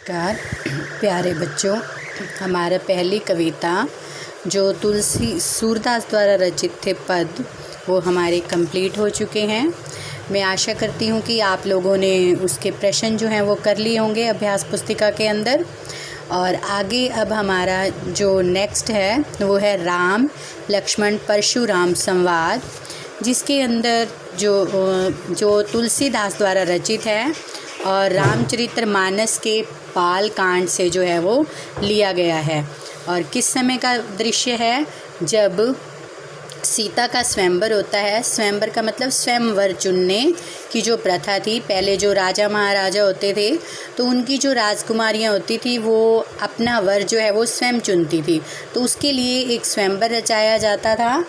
नमस्कार प्यारे बच्चों, हमारा पहली कविता जो तुलसी सूरदास द्वारा रचित थे पद वो हमारे कंप्लीट हो चुके हैं। मैं आशा करती हूँ कि आप लोगों ने उसके प्रश्न जो हैं वो कर लिए होंगे अभ्यास पुस्तिका के अंदर। और आगे अब हमारा जो नेक्स्ट है वो है राम लक्ष्मण परशुराम संवाद, जिसके अंदर जो तुलसीदास द्वारा रचित है और रामचरितमानस के बाल कांड से जो है वो लिया गया है। और किस समय का दृश्य है, जब सीता का स्वयंवर होता है। स्वयंवर का मतलब स्वयंवर चुनने की जो प्रथा थी। पहले जो राजा महाराजा होते थे तो उनकी जो राजकुमारियां होती थी वो अपना वर जो है वो स्वयं चुनती थी, तो उसके लिए एक स्वयंवर रचाया जाता था।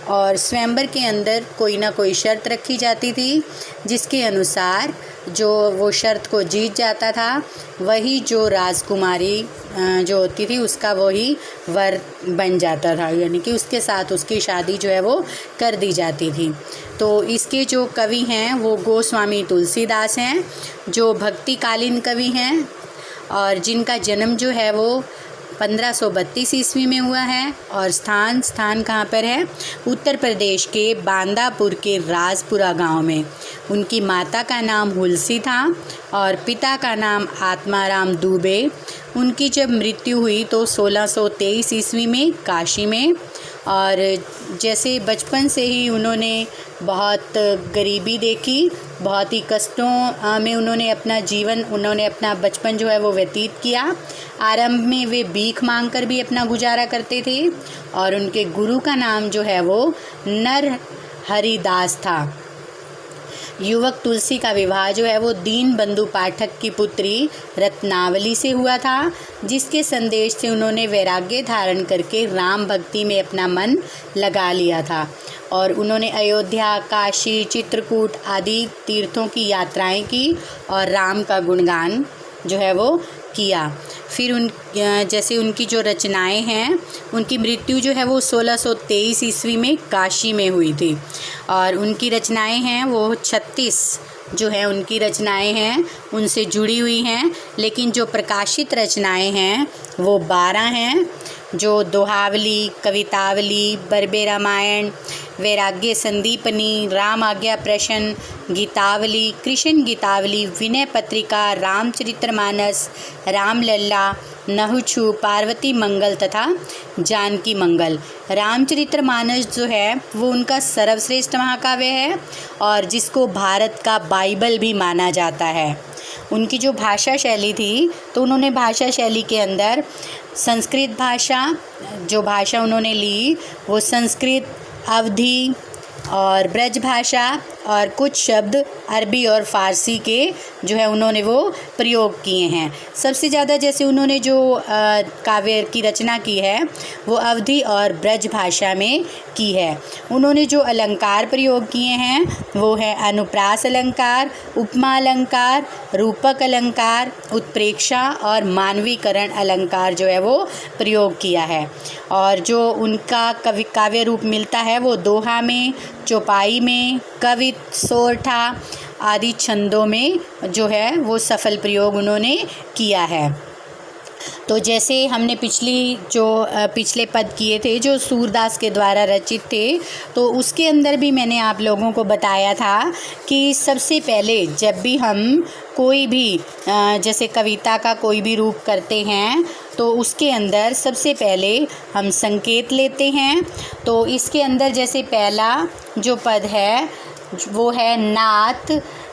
और स्वयंवर के अंदर कोई ना कोई शर्त रखी जाती थी, जिसके अनुसार जो वो शर्त को जीत जाता था वही जो राजकुमारी जो होती थी उसका वही वर बन जाता था, यानी कि उसके साथ उसकी शादी जो है वो कर दी जाती थी। तो इसके जो कवि हैं वो गोस्वामी तुलसीदास हैं, जो भक्तिकालीन कवि हैं और जिनका जन्म जो है वो 1532 ईस्वी में हुआ है। और स्थान कहाँ पर है, उत्तर प्रदेश के बांदापुर के राजपुरा गांव में। उनकी माता का नाम हुलसी था और पिता का नाम आत्माराम दुबे। उनकी जब मृत्यु हुई तो 1623 ईस्वी में काशी में। और जैसे बचपन से ही उन्होंने बहुत गरीबी देखी, बहुत ही कष्टों में उन्होंने अपना बचपन जो है वो व्यतीत किया। आरंभ में वे भीख मांगकर भी अपना गुजारा करते थे। और उनके गुरु का नाम जो है वो नर हरिदास था। युवक तुलसी का विवाह जो है वो दीन बंधु पाठक की पुत्री रत्नावली से हुआ था, जिसके संदेश से उन्होंने वैराग्य धारण करके राम भक्ति में अपना मन लगा लिया था। और उन्होंने अयोध्या, काशी, चित्रकूट आदि तीर्थों की यात्राएं की और राम का गुणगान जो है वो किया। फिर जैसे उनकी जो रचनाएं हैं, उनकी मृत्यु जो है वो 1623 ईस्वी में काशी में हुई थी। और उनकी रचनाएं हैं वो 36 जो है उनकी रचनाएं हैं उनसे जुड़ी हुई हैं, लेकिन जो प्रकाशित रचनाएं हैं वो 12 हैं, जो दोहावली, कवितावली, बरबे रामायण, वैराग्य संदीपनी, राम आज्ञा प्रश्न, गीतावली, कृष्ण गीतावली, विनय पत्रिका, रामचरितमानस, रामलला, नहुछु, पार्वती मंगल तथा जानकी मंगल। रामचरितमानस जो है वो उनका सर्वश्रेष्ठ महाकाव्य है और जिसको भारत का बाइबल भी माना जाता है। उनकी जो भाषा शैली थी तो उन्होंने भाषा शैली के अंदर संस्कृत भाषा उन्होंने ली वो संस्कृत, अवधी और ब्रज भाषा और कुछ शब्द अरबी और फ़ारसी के जो है उन्होंने वो प्रयोग किए हैं। सबसे ज़्यादा जैसे उन्होंने जो काव्य की रचना की है वो अवधी और ब्रज भाषा में की है। उन्होंने जो अलंकार प्रयोग किए हैं वो है अनुप्रास अलंकार, उपमा अलंकार, रूपक अलंकार, उत्प्रेक्षा और मानवीकरण अलंकार जो है वो प्रयोग किया है। और जो उनका काव्य रूप मिलता है वो दोहा में, चौपाई में, कवित, सोरठा आदि छंदों में जो है वो सफल प्रयोग उन्होंने किया है। तो जैसे हमने पिछले पद किए थे जो सूरदास के द्वारा रचित थे, तो उसके अंदर भी मैंने आप लोगों को बताया था कि सबसे पहले जब भी हम कोई भी जैसे कविता का कोई भी रूप करते हैं तो उसके अंदर सबसे पहले हम संकेत लेते हैं। तो इसके अंदर जैसे पहला जो पद है वो है नाथ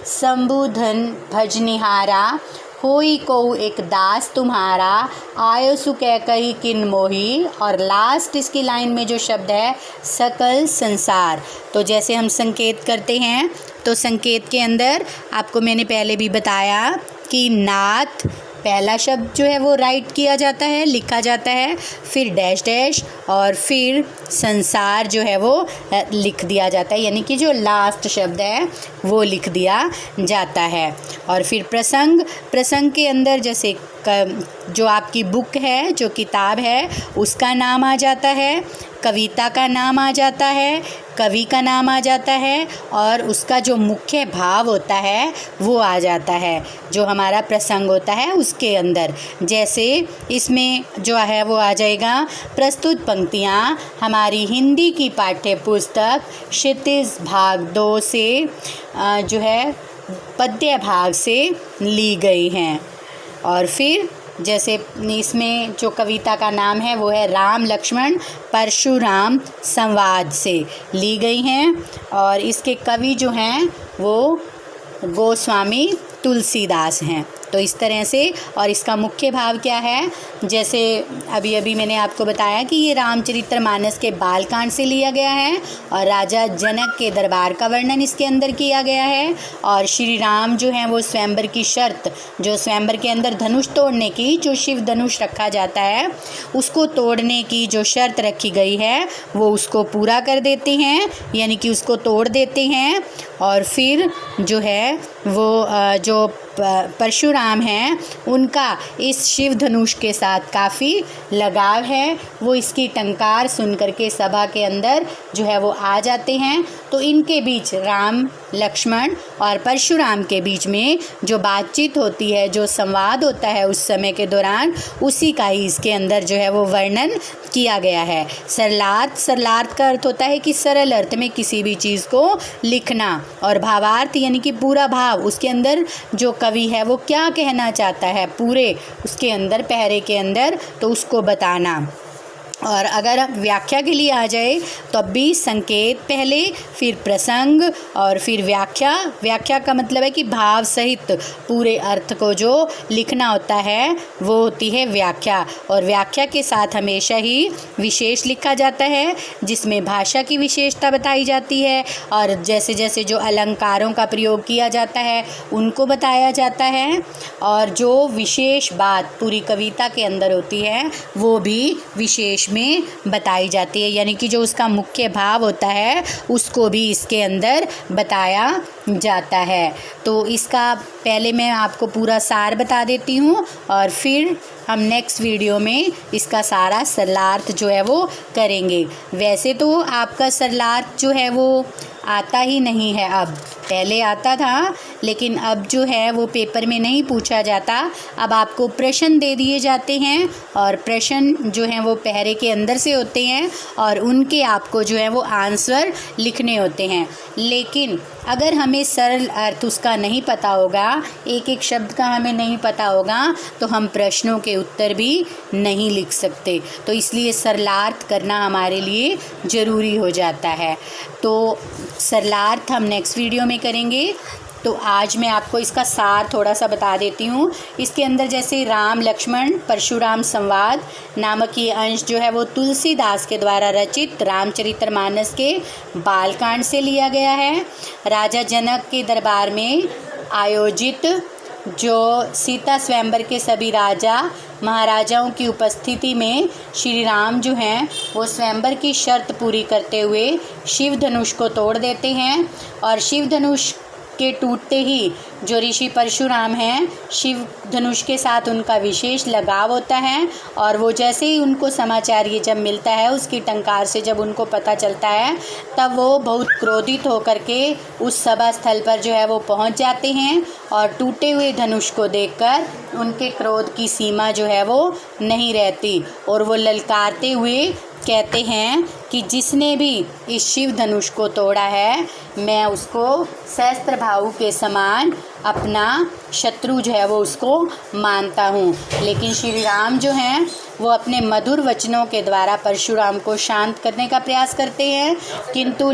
संबुधन भजनिहारा, होई को एक दास तुम्हारा, आयो सु कही किन मोही। और लास्ट इसकी लाइन में जो शब्द है सकल संसार। तो जैसे हम संकेत करते हैं तो संकेत के अंदर आपको मैंने पहले भी बताया कि नाथ पहला शब्द जो है वो राइट किया जाता है, लिखा जाता है, फिर डैश डैश और फिर संसार जो है वो लिख दिया जाता है, यानी कि जो लास्ट शब्द है वो लिख दिया जाता है। और फिर प्रसंग के अंदर जैसे जो आपकी बुक है, जो किताब है, उसका नाम आ जाता है, कविता का नाम आ जाता है, कवि का नाम आ जाता है, और उसका जो मुख्य भाव होता है वो आ जाता है, जो हमारा प्रसंग होता है उसके अंदर। जैसे इसमें जो है वो आ जाएगा, प्रस्तुत पंक्तियाँ हमारी हिंदी की पाठ्य पुस्तक क्षितिज भाग 2 से जो है पद्य भाग से ली गई हैं। और फिर जैसे इसमें जो कविता का नाम है वो है राम लक्ष्मण परशुराम संवाद से ली गई हैं, और इसके कवि जो हैं वो गोस्वामी तुलसीदास हैं। तो इस तरह से, और इसका मुख्य भाव क्या है, जैसे अभी मैंने आपको बताया कि ये रामचरितमानस के बालकांड से लिया गया है, और राजा जनक के दरबार का वर्णन इसके अंदर किया गया है। और श्री राम जो हैं वो स्वयंवर की शर्त, जो स्वयंवर के अंदर धनुष तोड़ने की, जो शिव धनुष रखा जाता है उसको तोड़ने की जो शर्त रखी गई है वो उसको पूरा कर देते हैं, यानी कि उसको तोड़ देते हैं। और फिर जो है वो जो परशुराम हैं उनका इस शिव धनुष के साथ काफ़ी लगाव है, वो इसकी टंकार सुन करके सभा के अंदर जो है वो आ जाते हैं। तो इनके बीच, राम लक्ष्मण और परशुराम के बीच में जो बातचीत होती है, जो संवाद होता है उस समय के दौरान, उसी का ही इसके अंदर जो है वो वर्णन किया गया है। सरलार्थ का अर्थ होता है कि सरल अर्थ में किसी भी चीज़ को लिखना, और भावार्थ यानी कि पूरा भाव, उसके अंदर जो कवि है वो क्या कहना चाहता है पूरे उसके अंदर, पहरे के अंदर, तो उसको बताना। और अगर व्याख्या के लिए आ जाए तो अब भी संकेत पहले, फिर प्रसंग, और फिर व्याख्या का मतलब है कि भाव सहित पूरे अर्थ को जो लिखना होता है वो होती है व्याख्या। और व्याख्या के साथ हमेशा ही विशेष लिखा जाता है, जिसमें भाषा की विशेषता बताई जाती है, और जैसे जैसे जो अलंकारों का प्रयोग किया जाता है उनको बताया जाता है, और जो विशेष बात पूरी कविता के अंदर होती है वो भी विशेष में बताई जाती है, यानी कि जो उसका मुख्य भाव होता है उसको भी इसके अंदर बताया जाता है। तो इसका पहले मैं आपको पूरा सार बता देती हूँ, और फिर हम नेक्स्ट वीडियो में इसका सारा सरलार्थ जो है वो करेंगे। वैसे तो आपका सरलार्थ जो है वो आता ही नहीं है, अब पहले आता था लेकिन अब जो है वो पेपर में नहीं पूछा जाता। अब आपको प्रश्न दे दिए जाते हैं, और प्रश्न जो हैं वो पहरे के अंदर से होते हैं, और उनके आपको जो है वो आंसर लिखने होते हैं। लेकिन अगर हमें सरल अर्थ उसका नहीं पता होगा, एक एक शब्द का हमें नहीं पता होगा, तो हम प्रश्नों के उत्तर भी नहीं लिख सकते। तो इसलिए सरलार्थ करना हमारे लिए ज़रूरी हो जाता है। तो सरलार्थ हम नेक्स्ट वीडियो में करेंगे। तो आज मैं आपको इसका सार थोड़ा सा बता देती हूँ। इसके अंदर जैसे राम लक्ष्मण परशुराम संवाद नामक ये अंश जो है वो तुलसीदास के द्वारा रचित रामचरितमानस के बालकांड से लिया गया है। राजा जनक के दरबार में आयोजित जो सीता स्वयंवर के सभी राजा महाराजाओं की उपस्थिति में श्री राम जो हैं वो स्वयंवर की शर्त पूरी करते हुए शिव धनुष को तोड़ देते हैं, और शिव धनुष के टूटते ही जो ऋषि परशुराम हैं, शिव धनुष के साथ उनका विशेष लगाव होता है, और वो जैसे ही उनको समाचार ये जब मिलता है, उसकी टंकार से जब उनको पता चलता है, तब वो बहुत क्रोधित होकर के उस सभा स्थल पर जो है वो पहुंच जाते हैं, और टूटे हुए धनुष को देखकर उनके क्रोध की सीमा जो है वो नहीं रहती, और वो ललकारते हुए कहते हैं कि जिसने भी इस शिव धनुष को तोड़ा है, मैं उसको सहस्त्र भाऊ के समान अपना शत्रु जो है वो उसको मानता हूँ। लेकिन श्री राम जो हैं वो अपने मधुर वचनों के द्वारा परशुराम को शांत करने का प्रयास करते हैं, किंतु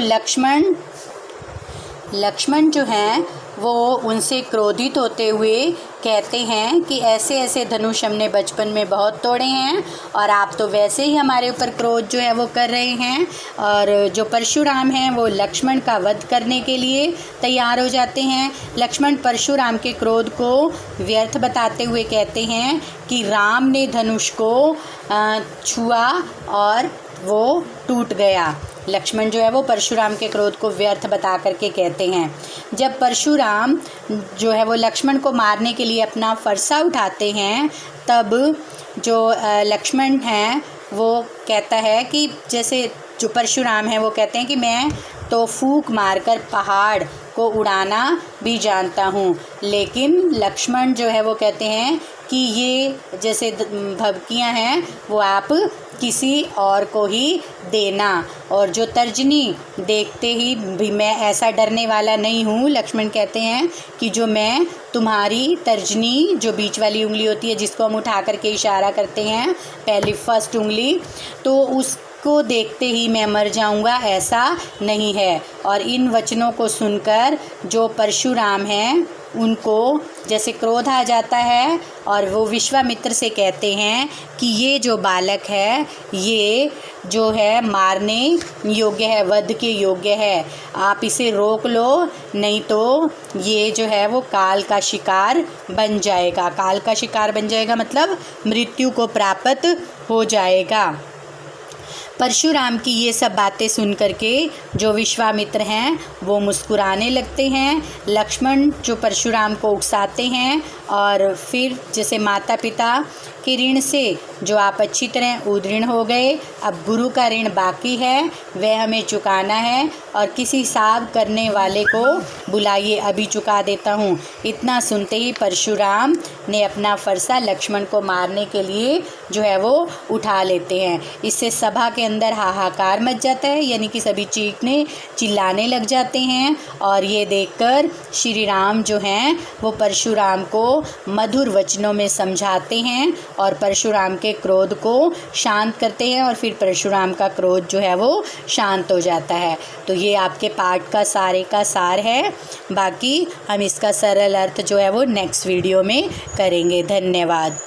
लक्ष्मण जो हैं वो उनसे क्रोधित होते हुए कहते हैं कि ऐसे ऐसे धनुष हमने बचपन में बहुत तोड़े हैं, और आप तो वैसे ही हमारे ऊपर क्रोध जो है वो कर रहे हैं। और जो परशुराम हैं वो लक्ष्मण का वध करने के लिए तैयार हो जाते हैं। लक्ष्मण परशुराम के क्रोध को व्यर्थ बताते हुए कहते हैं कि राम ने धनुष को छुआ और वो टूट गया, लक्ष्मण जो है वो परशुराम के क्रोध को व्यर्थ बता करके कहते हैं। जब परशुराम जो है वो लक्ष्मण को मारने के लिए अपना फरसा उठाते हैं, तब जो लक्ष्मण हैं वो कहता है कि जैसे जो परशुराम हैं वो कहते हैं कि मैं तो फूंक मारकर पहाड़ को उड़ाना भी जानता हूँ, लेकिन लक्ष्मण जो है वो कहते हैं कि ये जैसे भभकियाँ हैं वो आप किसी और को ही देना, और जो तर्जनी देखते ही भी मैं ऐसा डरने वाला नहीं हूँ। लक्ष्मण कहते हैं कि जो मैं तुम्हारी तर्जनी, जो बीच वाली उंगली होती है जिसको हम उठा करके इशारा करते हैं, पहली फर्स्ट उंगली, तो उसको देखते ही मैं मर जाऊंगा, ऐसा नहीं है। और इन वचनों को सुनकर जो परशुराम हैं उनको जैसे क्रोध आ जाता है, और वो विश्वामित्र से कहते हैं कि ये जो बालक है ये जो है मारने योग्य है, वध के योग्य है, आप इसे रोक लो, नहीं तो ये जो है वो काल का शिकार बन जाएगा। काल का शिकार बन जाएगा मतलब मृत्यु को प्राप्त हो जाएगा। परशुराम की ये सब बातें सुन करके जो विश्वामित्र हैं वो मुस्कुराने लगते हैं। लक्ष्मण जो परशुराम को उकसाते हैं, और फिर जैसे माता पिता के ऋण से जो आप अच्छी तरह उदृण हो गए, अब गुरु का ऋण बाकी है, वह हमें चुकाना है, और किसी हिसाब करने वाले को बुलाइए, अभी चुका देता हूँ। इतना सुनते ही परशुराम ने अपना फरसा लक्ष्मण को मारने के लिए जो है वो उठा लेते हैं। इससे सभा के अंदर हाहाकार मच जाता है, यानी कि सभी चीखने चिल्लाने लग जाते हैं, और ये देखकर श्री राम जो हैं वो परशुराम को मधुर वचनों में समझाते हैं और परशुराम के क्रोध को शांत करते हैं, और फिर परशुराम का क्रोध जो है वो शांत हो जाता है। तो ये आपके पाठ का सारे का सार है। बाकी हम इसका सरल अर्थ जो है वो नेक्स्ट वीडियो में करेंगे। धन्यवाद।